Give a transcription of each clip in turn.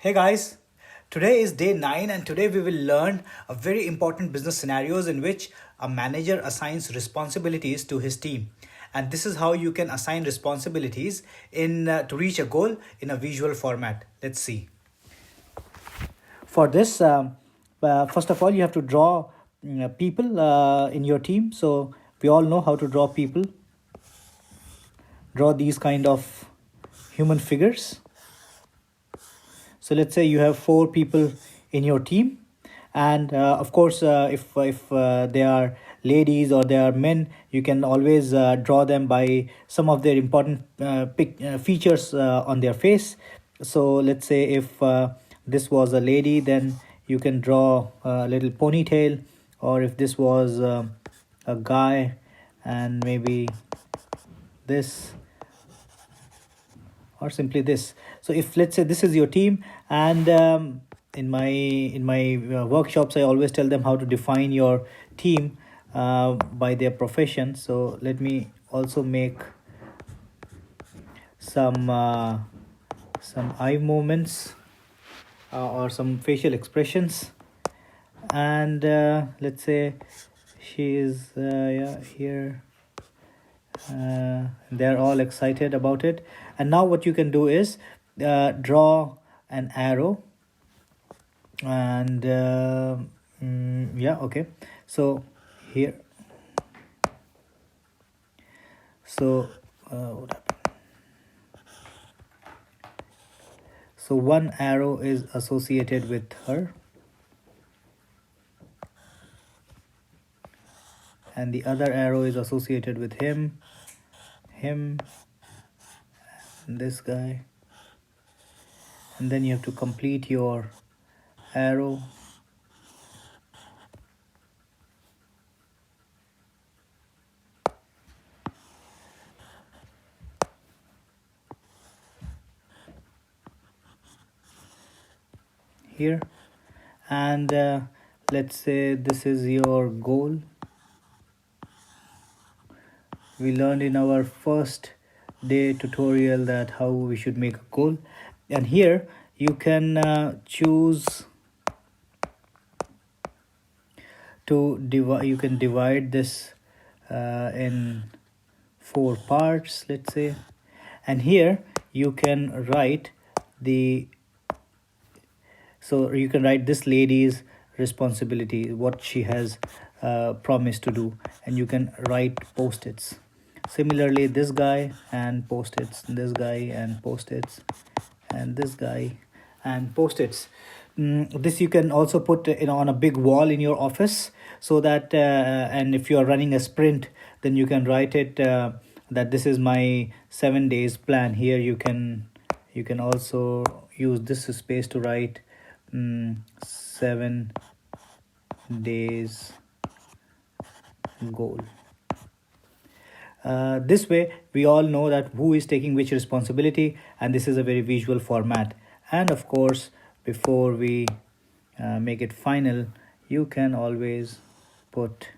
Hey guys, today is day 9 and today we will learn a very important business scenarios in which a manager assigns responsibilities to his team. And this is how you can assign responsibilities in to reach a goal in a visual format. Let's see. For this, first of all, you have to draw people in your team. So we all know how to draw people. Draw these kind of human figures. So let's say you have 4 people in your team, and of course, if they are ladies or they are men, you can always draw them by some of their important features on their face. So let's say if this was a lady, then you can draw a little ponytail, or if this was a guy, and maybe this, or simply this. So if let's say this is your team, and in my workshops I always tell them how to define your team by their profession. So let me also make some eye movements or some facial expressions, and let's say she is here. They're all excited about it. And now what you can do is draw an arrow, and okay, so here, so what happened? So one arrow is associated with her, and the other arrow is associated with him, and this guy. And then you have to complete your arrow. Here, and let's say this is your goal. We learned in our first day tutorial that how we should make a goal, and here you can choose to divide. You can divide this in 4 parts, let's say, and here you can write this lady's responsibility, what she has promised to do, and you can write post-its. Similarly, this guy and post-its, this guy and post-its, and this guy and post-its. This you can also put on a big wall in your office, so that and if you are running a sprint, then you can write it that this is my 7 days plan. Here you can also use this space to write 7 days goal. This way we all know that who is taking which responsibility, and this is a very visual format. And of course, before we make it final, you can always put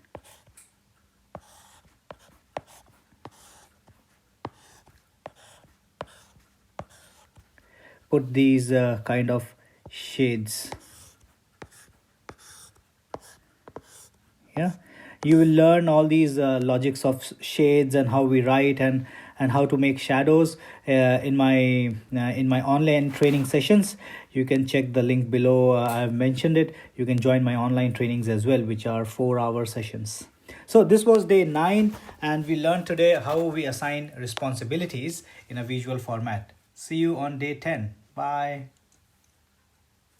these kind of shades. Yeah, you will learn all these logics of shades and how we write, and how to make shadows in my online training sessions. You can check the link below. I've mentioned it. You can join my online trainings as well, which are 4-hour sessions. So this was day 9, and we learned today how we assign responsibilities in a visual format. See you on day 10. Bye.